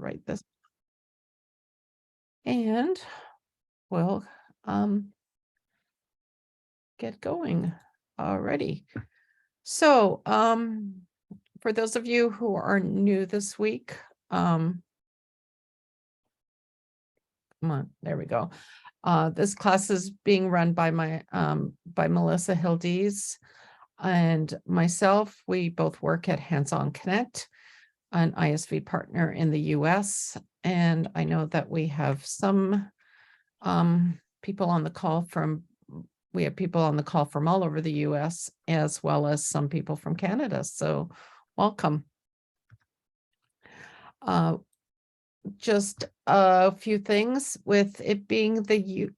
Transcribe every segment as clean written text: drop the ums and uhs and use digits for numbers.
write this. And we'll get going already. So for those of you who are new this week, come on, there we go. This class is being run by by Melissa Hildes and myself. We both work at Hands-On Connect, an ISV partner in the US. And I know that we have some people on the call from, we have people on the call from all over the US, as well as some people from Canada. So welcome. Just a few things with it being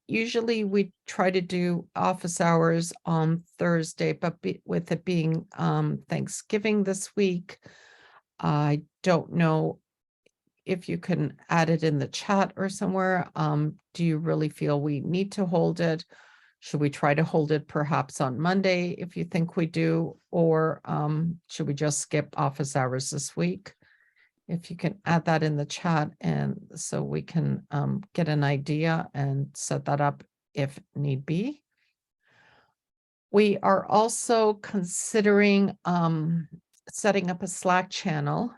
usually we try to do office hours on Thursday, but with it being Thanksgiving this week, I don't know if you can add it in the chat or somewhere. Do you really feel we need to hold it? Should we try to hold it perhaps on Monday if you think we do, or should we just skip office hours this week? If you can add that in the chat, and so we can get an idea and set that up if need be. We are also considering setting up a Slack channel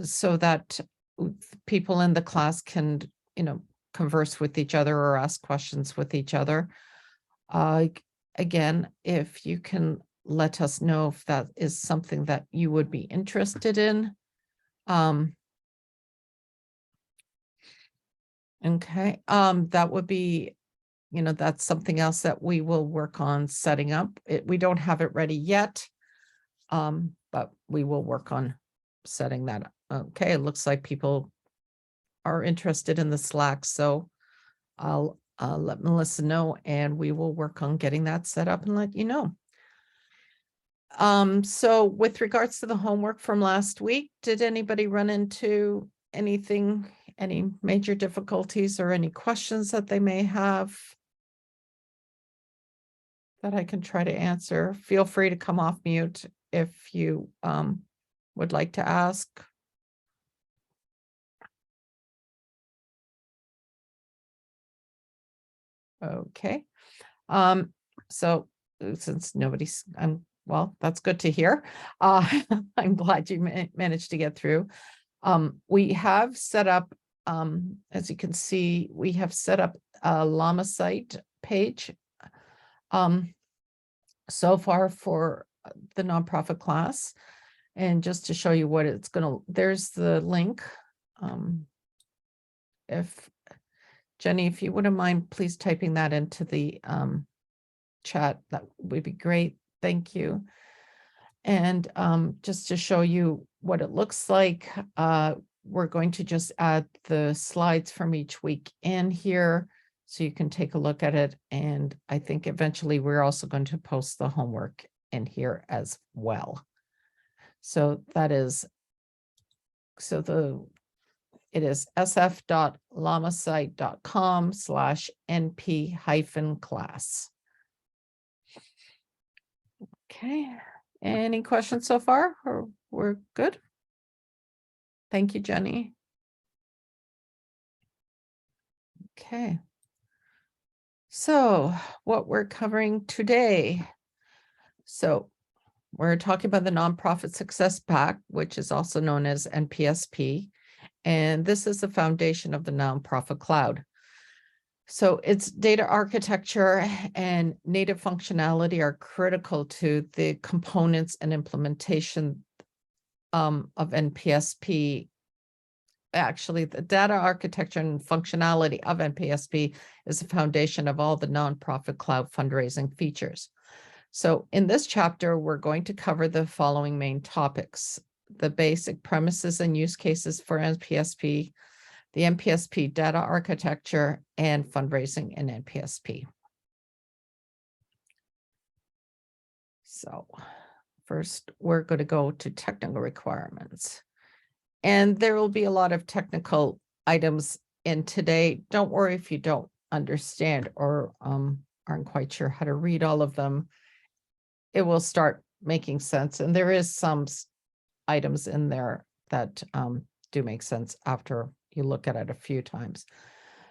so that people in the class can, converse with each other or ask questions with each other. Again, if you can let us know if that is something that you would be interested in. Okay, that would be, that's something else that we will work on setting up. We don't have it ready yet, but we will work on setting that up. Okay, it looks like people are interested in the Slack, so I'll let Melissa know, and we will work on getting that set up and let you know. So with regards to the homework from last week, did anybody run into anything, any major difficulties or any questions that they may have that I can try to answer? Feel free to come off mute if you would like to ask. Okay. So since nobody's, well, that's good to hear. I'm glad you managed to get through. We have set up, as you can see, we have set up a Llama site page so far for the nonprofit class. And just to show you what it's going to, there's the link. If Jenny, if you wouldn't mind, please typing that into the chat, that would be great. Thank you. And just to show you what it looks like, we're going to just add the slides from each week in here so you can take a look at it. And I think eventually we're also going to post the homework in here as well. So that is, it is sf.llamasite.com/np-class. Okay, any questions so far, or we're good? Thank you, Jenny. Okay. So what we're covering today. So we're talking about the Nonprofit Success Pack, which is also known as NPSP. And this is the foundation of the nonprofit cloud. So its data architecture and native functionality are critical to the components and implementation of NPSP. Actually, the data architecture and functionality of NPSP is the foundation of all the nonprofit cloud fundraising features. So in this chapter, we're going to cover the following main topics: the basic premises and use cases for NPSP, the NPSP data architecture, and fundraising in NPSP. So first, we're going to go to technical requirements. And there will be a lot of technical items in today. Don't worry if you don't understand or aren't quite sure how to read all of them. It will start making sense. And there is some items in there that do make sense after you look at it a few times.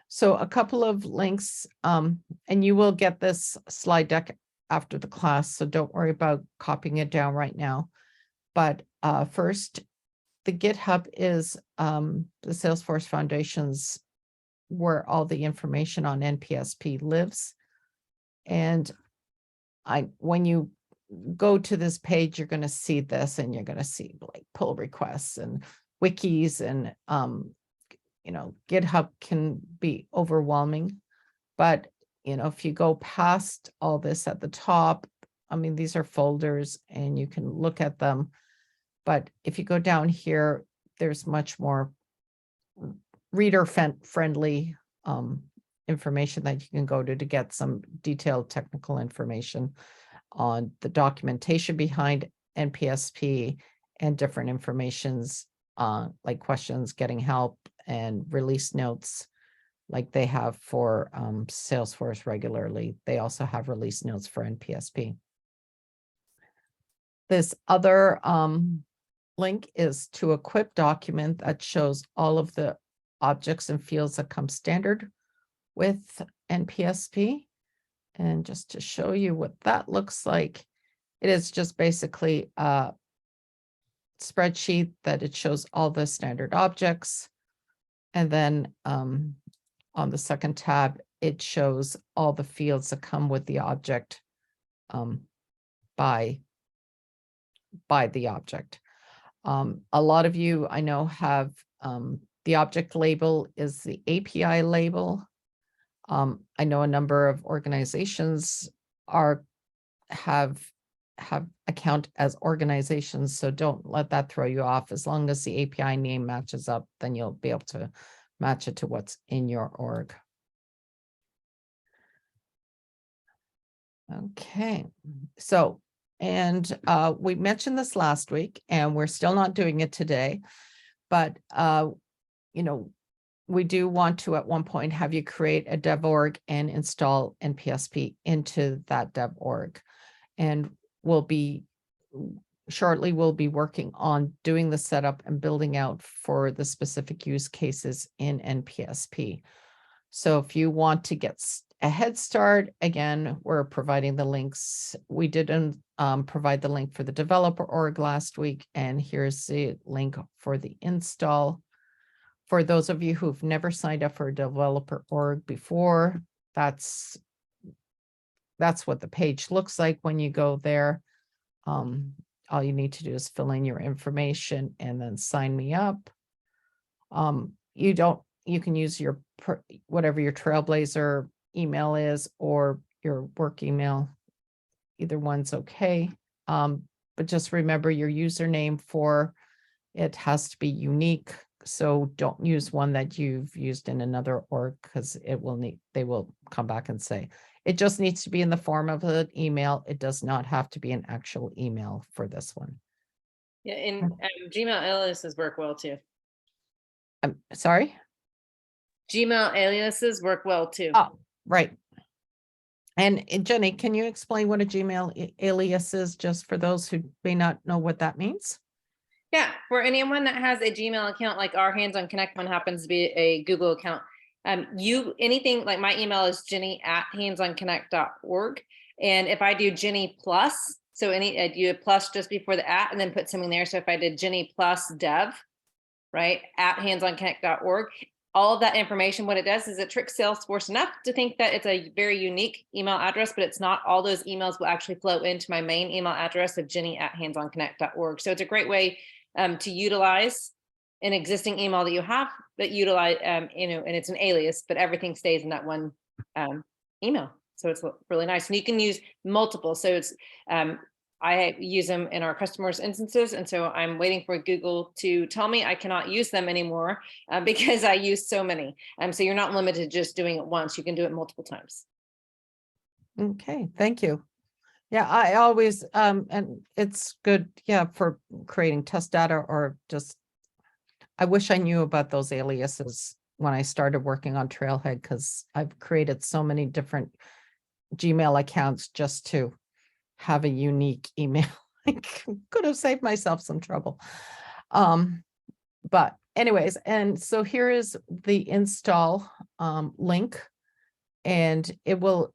So a couple of links, and you will get this slide deck after the class, so don't worry about copying it down right now. But first, the GitHub is the Salesforce Foundation's where all the information on NPSP lives. And when you go to this page, you're going to see this, and you're going to see like pull requests and wikis, and GitHub can be overwhelming. But if you go past all this at the top, I mean, these are folders and you can look at them. But if you go down here, there's much more reader friendly information that you can go to get some detailed technical information on the documentation behind NPSP and different informations, like questions, getting help, and release notes like they have for Salesforce regularly. They also have release notes for NPSP. This other link is to a QUIP document that shows all of the objects and fields that come standard with NPSP. And just to show you what that looks like, it is just basically a spreadsheet that it shows all the standard objects. And then on the second tab, it shows all the fields that come with the object by the object. A lot of you I know have the object label is the API label. I know a number of organizations have account as organizations, so don't let that throw you off. As long as the API name matches up, then you'll be able to match it to what's in your org. Okay, so, and we mentioned this last week, and we're still not doing it today, but we do want to at one point have you create a dev org and install NPSP into that dev org. And shortly we'll be working on doing the setup and building out for the specific use cases in NPSP. So if you want to get a head start, again, we're providing the links. We didn't provide the link for the developer org last week, and here's the link for the install. For those of you who've never signed up for a developer org before, that's what the page looks like when you go there. All you need to do is fill in your information and then sign me up. You can use your whatever your Trailblazer email is or your work email. Either one's okay. But just remember your username for it has to be unique. So don't use one that you've used in another org, because they will come back and say, it just needs to be in the form of an email. It does not have to be an actual email for this one. Yeah, and Gmail aliases work well too. I'm sorry? Gmail aliases work well too. Oh, right. And Jenny, can you explain what a Gmail alias is, just for those who may not know what that means? Yeah, for anyone that has a Gmail account, like our Hands on Connect one happens to be a Google account. Anything like my email is jenny@handsonconnect.org. And if I do Jenny plus, so I do a plus just before the @ and then put something there. So if I did Jenny plus dev, right, @handsonconnect.org, all of that information, what it does is it tricks Salesforce enough to think that it's a very unique email address, but it's not. All those emails will actually flow into my main email address of jenny@handsonconnect.org. So it's a great way to utilize an existing email that you have, but utilize, and it's an alias, but everything stays in that one email. So it's really nice. And you can use multiple. So it's, I use them in our customers' instances. And so I'm waiting for Google to tell me I cannot use them anymore because I use so many. So you're not limited to just doing it once. You can do it multiple times. Okay, thank you. Yeah, I always, and it's good, yeah, for creating test data, or just, I wish I knew about those aliases when I started working on Trailhead, because I've created so many different Gmail accounts just to have a unique email. I could have saved myself some trouble. But anyways, and so here is the install link, and it will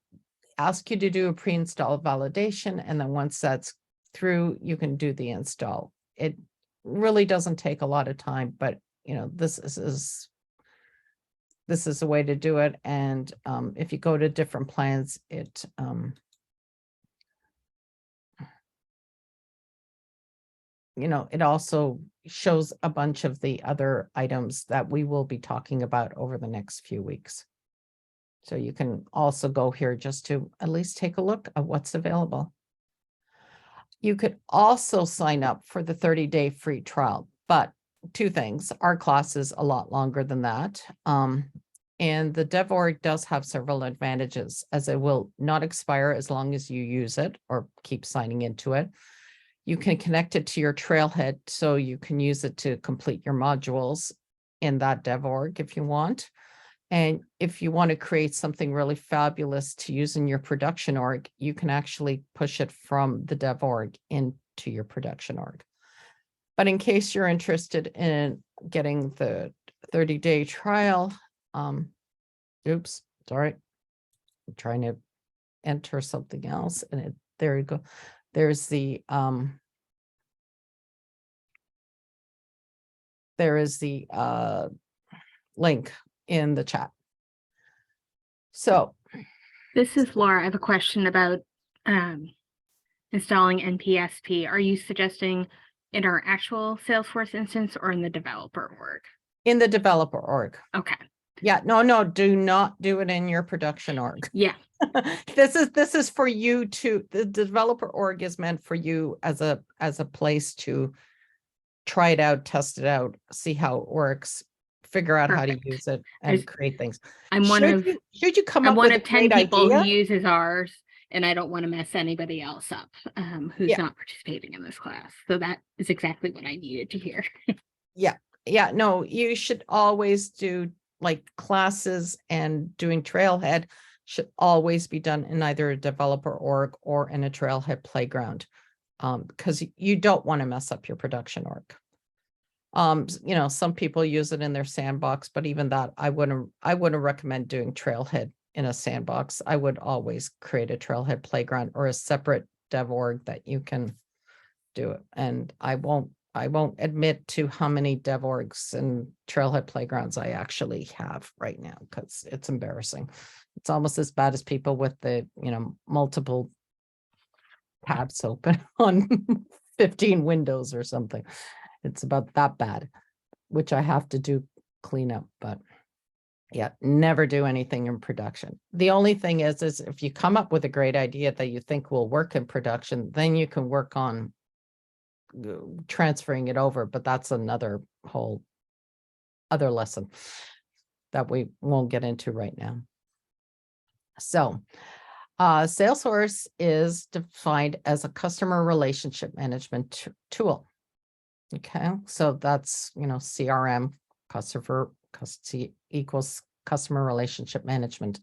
ask you to do a pre-install validation, and then once that's through, you can do the install. It really doesn't take a lot of time, but this is a way to do it. And if you go to different plans, it it also shows a bunch of the other items that we will be talking about over the next few weeks. So you can also go here just to at least take a look at what's available. You could also sign up for the 30-day free trial, but two things. Our class is a lot longer than that. And the DevOrg does have several advantages, as it will not expire as long as you use it or keep signing into it. You can connect it to your Trailhead, so you can use it to complete your modules in that DevOrg if you want. And if you want to create something really fabulous to use in your production org, you can actually push it from the DevOrg into your production org. But in case you're interested in getting the 30-day trial, oops, sorry, I'm trying to enter something else, and there you go. There's the there is the link in the chat. So this is Laura. I have a question about installing NPSP. Are you suggesting in our actual Salesforce instance or in the developer org? In the developer org. Okay. Yeah, no, do not do it in your production org. Yeah. This is for you to, the developer org is meant for you as a place to try it out, test it out, see how it works, figure out how to use it, and create things. I'm should you come up with a 10 great people idea? who uses ours, and I don't want to mess anybody else up who's not participating in this class. So that is exactly what I needed to hear. Yeah, no, you should always do, like, classes and doing Trailhead should always be done in either a developer org or in a Trailhead playground, because you don't want to mess up your production org. Some people use it in their sandbox, but even that, I wouldn't recommend doing Trailhead in a sandbox. I would always create a Trailhead playground or a separate dev org that you can do it. And I won't admit to how many dev orgs and Trailhead playgrounds I actually have right now, because it's embarrassing. It's almost as bad as people with the, multiple tabs open on 15 windows or something. It's about that bad, which I have to do clean up, but yeah, never do anything in production. The only thing is if you come up with a great idea that you think will work in production, then you can work on transferring it over, but that's another whole other lesson that we won't get into right now. So Salesforce is defined as a customer relationship management tool. Okay, so that's, CRM, customer equals customer relationship management.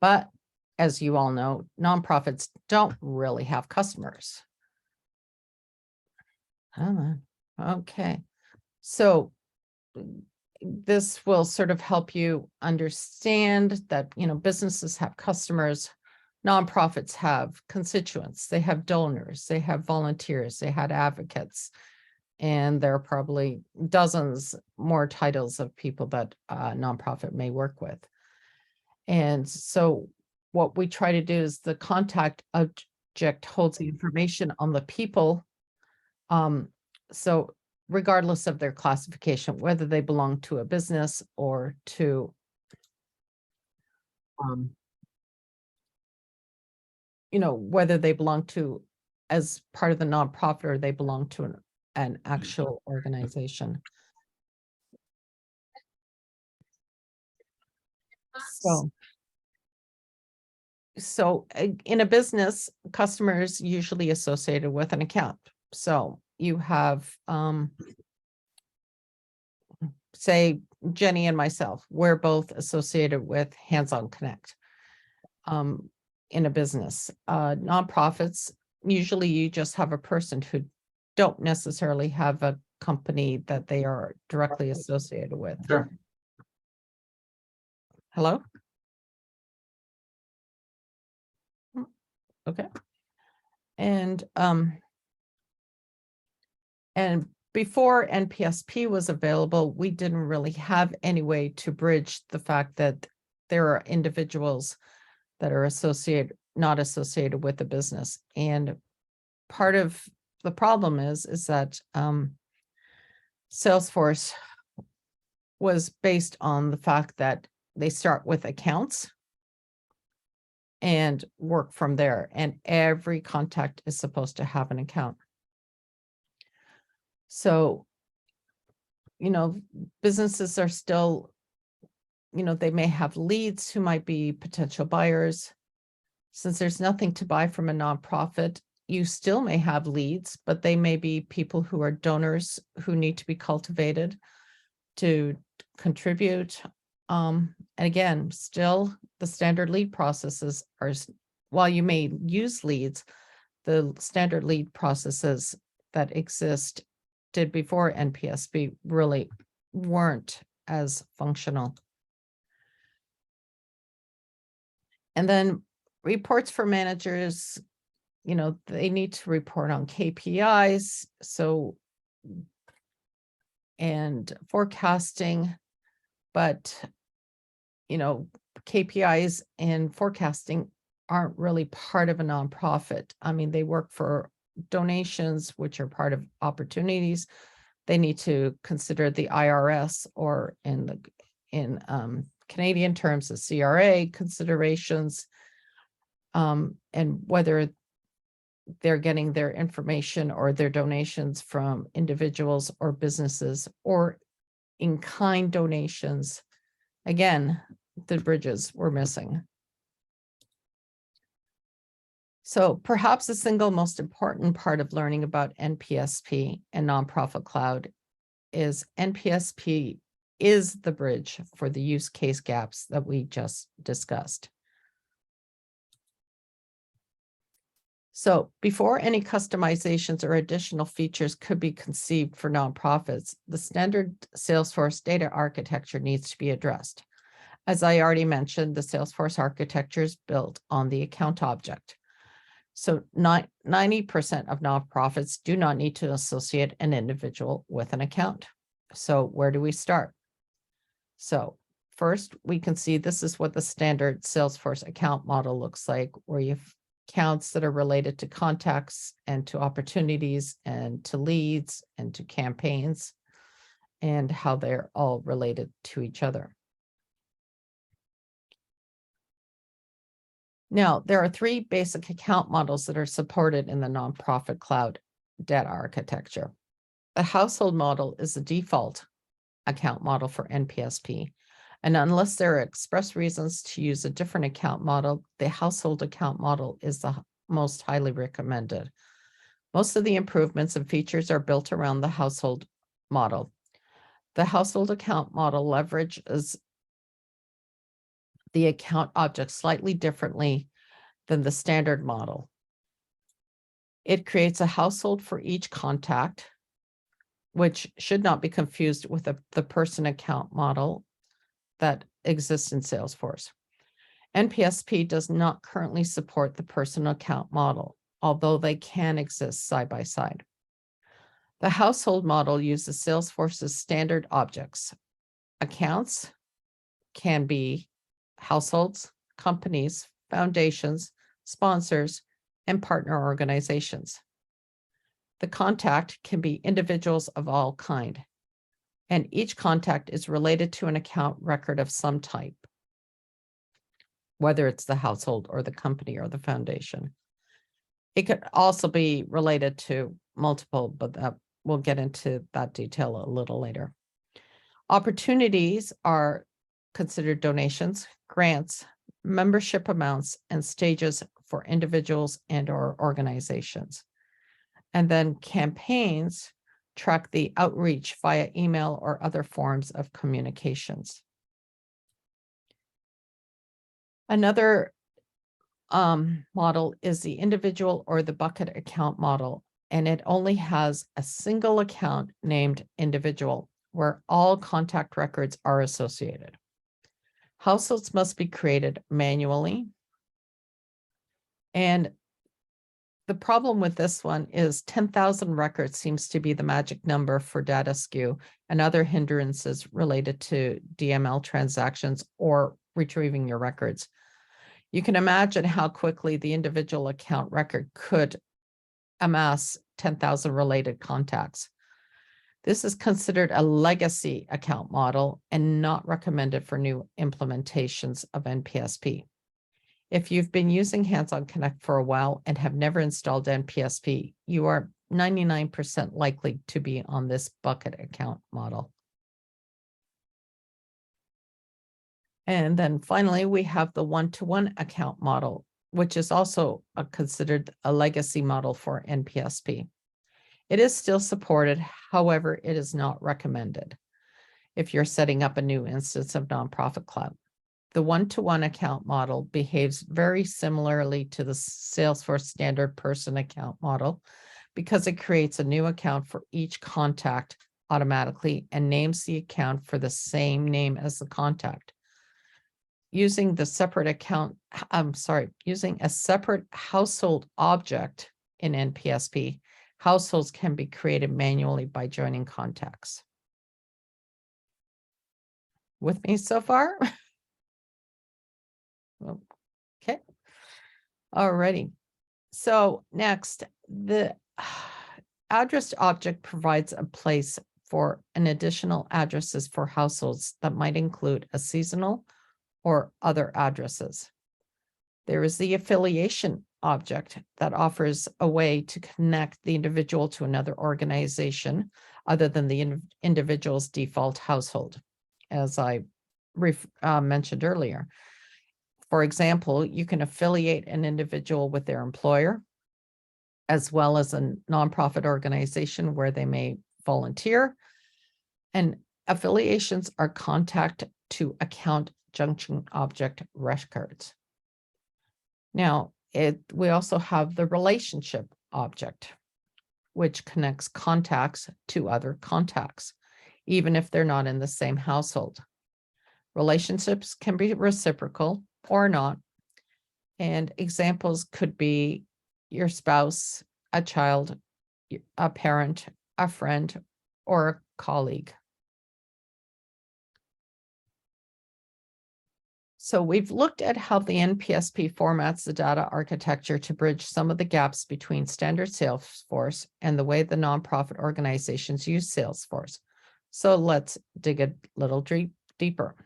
But as you all know, nonprofits don't really have customers. Okay, so this will sort of help you understand that, businesses have customers, nonprofits have constituents, they have donors, they have volunteers, they had advocates, and there are probably dozens more titles of people that a nonprofit may work with. And so what we try to do is the contact object holds the information on the people. So regardless of their classification, whether they belong to a business or to whether they belong to as part of the nonprofit or they belong to an actual organization. So in a business, customers usually associated with an account. So you have, say, Jenny and myself, we're both associated with Hands-On Connect in a business. Nonprofits, usually you just have a person who don't necessarily have a company that they are directly associated with. Sure. Hello? Okay. And before NPSP was available, we didn't really have any way to bridge the fact that there are individuals that are not associated with the business. And part of the problem is that Salesforce was based on the fact that they start with accounts and work from there, and every contact is supposed to have an account. So, businesses are still, they may have leads who might be potential buyers. Since there's nothing to buy from a nonprofit, you still may have leads, but they may be people who are donors who need to be cultivated to contribute. And again, still the standard lead processes are, while you may use leads, the standard lead processes that did before NPSP really weren't as functional. And then reports for managers, they need to report on KPIs. And forecasting, but, KPIs and forecasting aren't really part of a nonprofit. I mean, they work for donations, which are part of opportunities. They need to consider the IRS, or in Canadian terms, the CRA considerations, and whether they're getting their information or their donations from individuals or businesses or in-kind donations. Again, the bridges were missing. So perhaps the single most important part of learning about NPSP and Nonprofit Cloud is NPSP is the bridge for the use case gaps that we just discussed. So before any customizations or additional features could be conceived for nonprofits, the standard Salesforce data architecture needs to be addressed. As I already mentioned, the Salesforce architecture is built on the account object. So 90% of nonprofits do not need to associate an individual with an account. So where do we start? So first, we can see this is what the standard Salesforce account model looks like, where you have accounts that are related to contacts and to opportunities and to leads and to campaigns, and how they're all related to each other. Now, there are three basic account models that are supported in the Nonprofit Cloud data architecture. The household model is the default account model for NPSP. And unless there are express reasons to use a different account model, the household account model is the most highly recommended. Most of the improvements and features are built around the household model. The household account model leverages the account object slightly differently than the standard model. It creates a household for each contact, which should not be confused with the person account model that exists in Salesforce. NPSP does not currently support the personal account model, although they can exist side by side. The household model uses Salesforce's standard objects. Accounts can be households, companies, foundations, sponsors, and partner organizations. The contact can be individuals of all kind, and each contact is related to an account record of some type, whether it's the household or the company or the foundation. It could also be related to multiple, but we'll get into that detail a little later. Opportunities are considered donations, grants, membership amounts, and stages for individuals and or organizations. And then campaigns track the outreach via email or other forms of communications. Another model is the individual or the bucket account model. and it only has a single account named individual where all contact records are associated. Households must be created manually. And the problem with this one is 10,000 records seems to be the magic number for data skew and other hindrances related to DML transactions or retrieving your records. You can imagine how quickly the individual account record could amass 10,000 related contacts. This is considered a legacy account model and not recommended for new implementations of NPSP. If you've been using Hands-on Connect for a while and have never installed NPSP, you are 99% likely to be on this bucket account model. And then finally, we have the one-to-one account model, which is also considered a legacy model for NPSP. It is still supported, however, it is not recommended if you're setting up a new instance of nonprofit cloud. The one-to-one account model behaves very similarly to the Salesforce standard person account model because it creates a new account for each contact automatically and names the account for the same name as the contact. Using a separate household object in NPSP, households can be created manually by joining contacts. With me so far? Okay. Alrighty. So next, the address object provides a place for an additional addresses for households that might include a seasonal or other addresses. There is the affiliation object that offers a way to connect the individual to another organization other than the individual's default household, as I mentioned earlier. For example, you can affiliate an individual with their employer, as well as a nonprofit organization where they may volunteer. And affiliations are contact to account junction object records. Now, we also have the relationship object, which connects contacts to other contacts, even if they're not in the same household. Relationships can be reciprocal or not. And examples could be your spouse, a child, a parent, a friend, or a colleague. So we've looked at how the NPSP formats the data architecture to bridge some of the gaps between standard Salesforce and the way the nonprofit organizations use Salesforce. So let's dig a little deeper.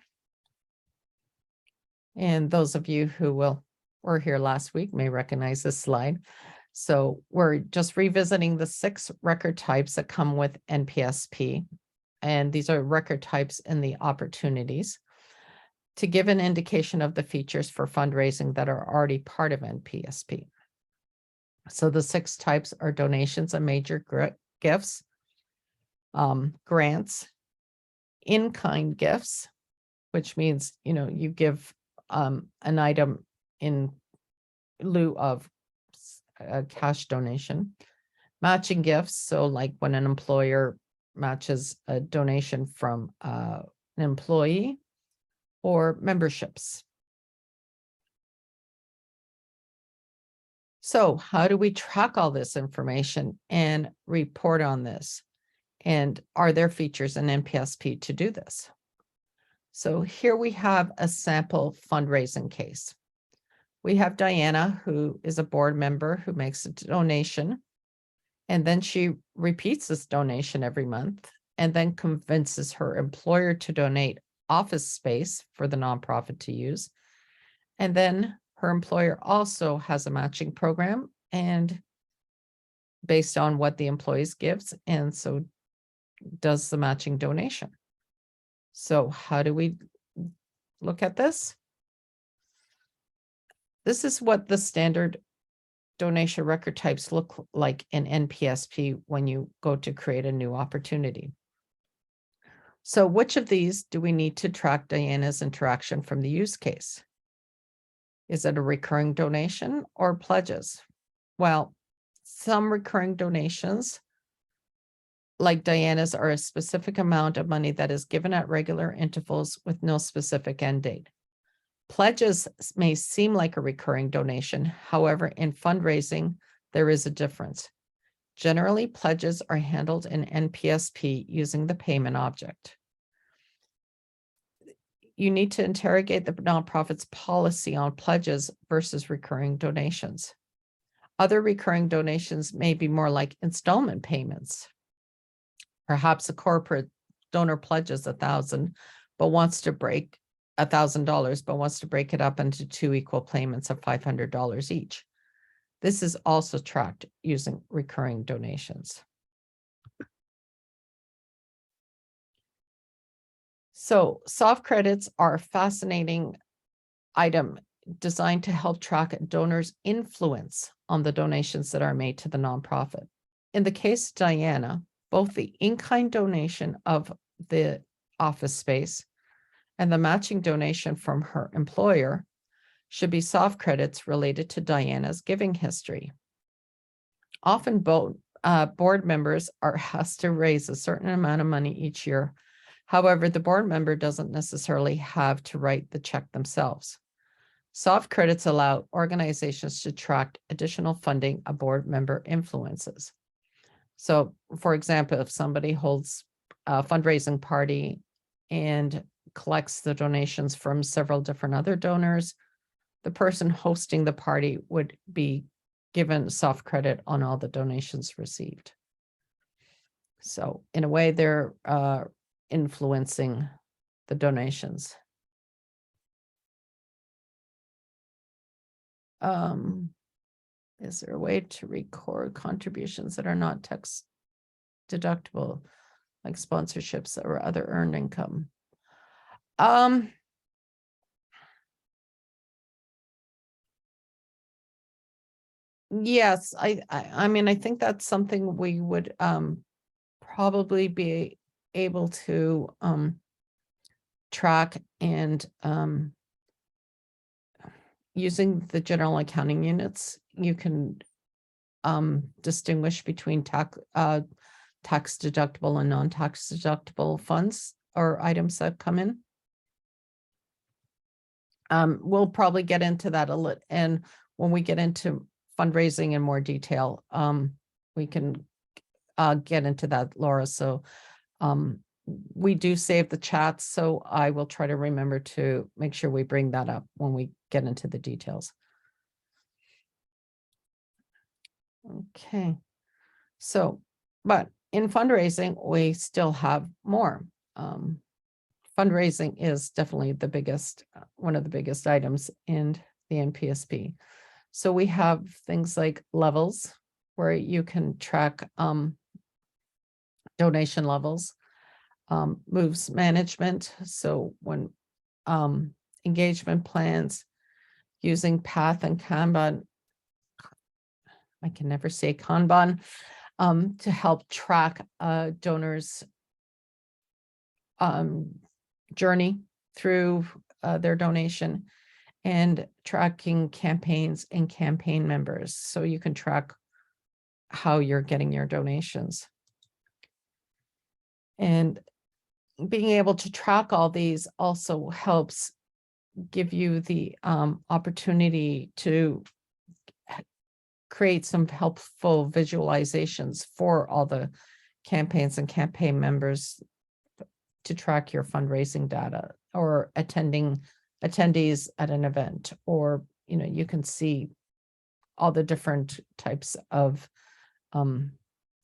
And those of you who were here last week may recognize this slide. So we're just revisiting the 6 record types that come with NPSP. And these are record types in the opportunities to give an indication of the features for fundraising that are already part of NPSP. So the 6 types are donations and major gifts, grants, in-kind gifts, which means, you give an item in lieu of a cash donation, matching gifts. So like when an employer matches a donation from an employee, or memberships. So how do we track all this information and report on this? And are there features in NPSP to do this? So here we have a sample fundraising case. We have Diana, who is a board member who makes a donation, and then she repeats this donation every month and then convinces her employer to donate office space for the nonprofit to use. And then her employer also has a matching program and based on what the employees gives, and so does the matching donation. So how do we look at this? This is what the standard donation record types look like in NPSP when you go to create a new opportunity. So which of these do we need to track Diana's interaction from the use case? Is it a recurring donation or pledges? Well, Some recurring donations, like Diana's, are a specific amount of money that is given at regular intervals with no specific end date. Pledges may seem like a recurring donation. However, in fundraising, there is a difference. Generally, pledges are handled in NPSP using the payment object. You need to interrogate the nonprofit's policy on pledges versus recurring donations. Other recurring donations may be more like installment payments. Perhaps a corporate donor pledges $1,000, but wants to break $1,000, but wants to break it up into 2 equal payments of $500 each. This is also tracked using recurring donations. So soft credits are a fascinating item designed to help track donors' influence on the donations that are made to the nonprofit. In the case of Diana, both the in-kind donation of the office space and the matching donation from her employer should be soft credits related to Diana's giving history. Often both board members are asked to raise a certain amount of money each year. However, the board member doesn't necessarily have to write the check themselves. Soft credits allow organizations to track additional funding a board member influences. So, for example, if somebody holds a fundraising party and collects the donations from several different other donors, the person hosting the party would be given soft credit on all the donations received. So in a way, they're influencing the donations. Is there a way to record contributions that are not tax deductible, like sponsorships or other earned income? Yes, I mean, I think that's something we would probably be able to track, and using the general accounting units, you can distinguish between tax deductible and non-tax deductible funds or items that come in. We'll probably get into that a little, and when we get into fundraising in more detail, we can get into that, Laura. So we do save the chats, so I will try to remember to make sure we bring that up when we get into the details. Okay, so, but in fundraising, we still have more. Fundraising is definitely the biggest, one of the biggest items in the NPSP. So we have things like levels where you can track donation levels, moves management. So when engagement plans using Path and Kanban, I can never say Kanban, to help track donors' journey through their donation, and tracking campaigns and campaign members. So you can track how you're getting your donations. And being able to track all these also helps give you the opportunity to create some helpful visualizations for all the campaigns and campaign members to track your fundraising data, or attendees at an event, or, you know, you can see all the different types of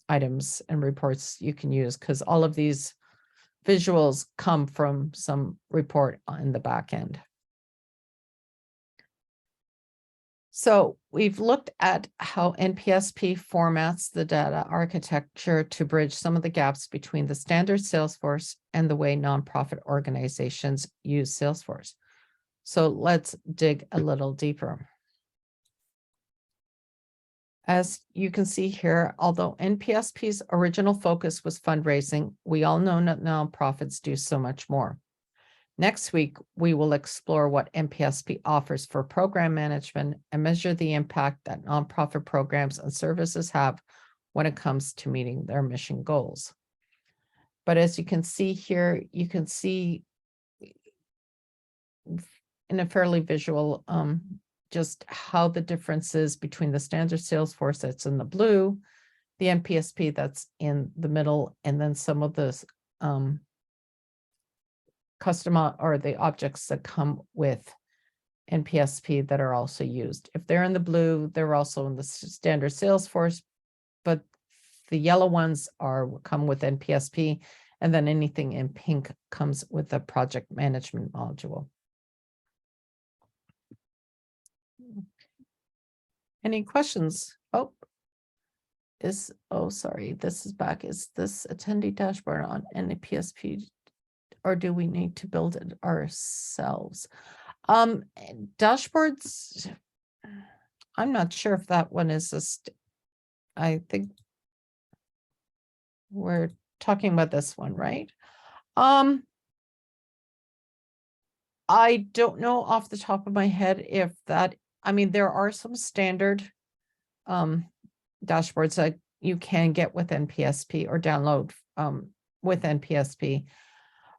items and reports you can use, because all of these visuals come from some report in the back end. So we've looked at how NPSP formats the data architecture to bridge some of the gaps between the standard Salesforce and the way nonprofit organizations use Salesforce. So let's dig a little deeper. As you can see here, although NPSP's original focus was fundraising, we all know that nonprofits do so much more. Next week, we will explore what NPSP offers for program management and measure the impact that nonprofit programs and services have when it comes to meeting their mission goals. But as you can see here, you can see in a fairly visual, just how the difference is between the standard Salesforce that's in the blue, the NPSP that's in the middle, and then some of the custom or the objects that come with NPSP that are also used. If they're in the blue, they're also in the standard Salesforce, but the yellow ones come with NPSP, and then anything in pink comes with the project management module. Any questions? Sorry, this is back. Is this attendee dashboard on NPSP, or do we need to build it ourselves? Dashboards, I'm not sure if that one is I think we're talking about this one, right? I don't know off the top of my head if that, I mean, there are some standard dashboards that you can get with NPSP or download with NPSP.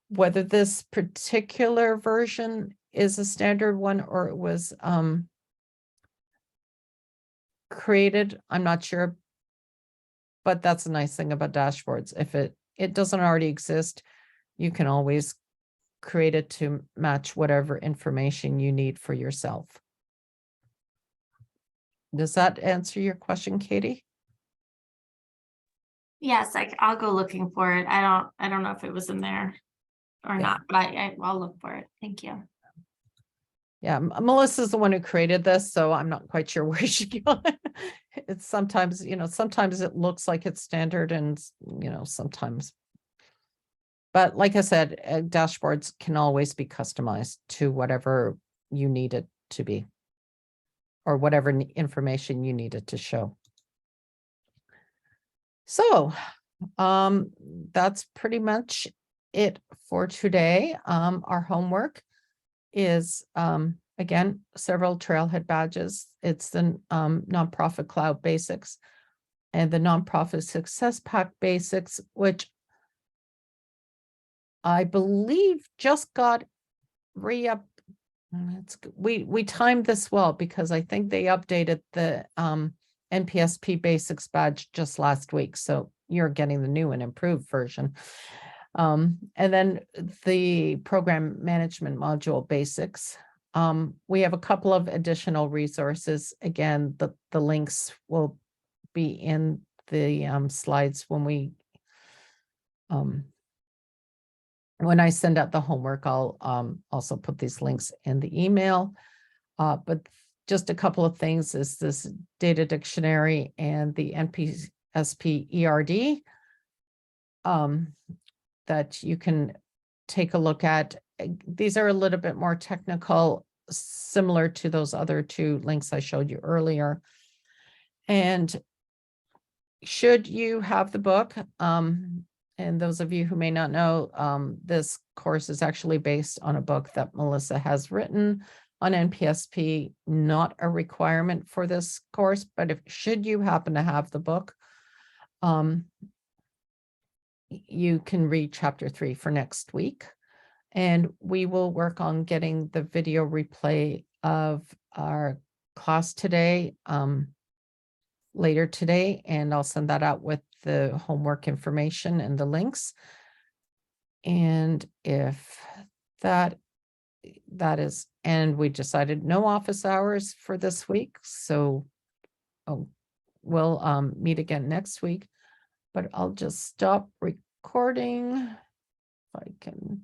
Whether this particular version is a standard one or it was created, I'm not sure. But that's a nice thing about dashboards. If it doesn't already exist, you can always create it to match whatever information you need for yourself. Does that answer your question, Katie? Yes, I'll go looking for it. I don't know if it was in there or not, but I'll look for it. Thank you. Yeah, Melissa's the one who created this, so I'm not quite sure where she got it. It's sometimes, sometimes it looks like it's standard and, sometimes. But like I said, dashboards can always be customized to whatever you need it to be, or whatever information you need it to show. So that's pretty much it for today. Our homework is, again, several trailhead badges. It's the nonprofit cloud basics and the nonprofit success pack basics, which I believe just got re-up. We timed this well because I think they updated the NPSP basics badge just last week. So you're getting the new and improved version. And then the program management module basics. We have a couple of additional resources. Again, the links will be in the slides when I send out the homework. I'll also put these links in the email. But just a couple of things is this data dictionary and the NPSP ERD that you can take a look at. These are a little bit more technical, similar to those other two links I showed you earlier. And should you have the book, and those of you who may not know, this course is actually based on a book that Melissa has written on NPSP, not a requirement for this course, but should you happen to have the book, you can read chapter 3 for next week. And we will work on getting the video replay of our class today, later today, and I'll send that out with the homework information and the links. And if that is, and we decided no office hours for this week, so we'll meet again next week, but I'll just stop recording if I can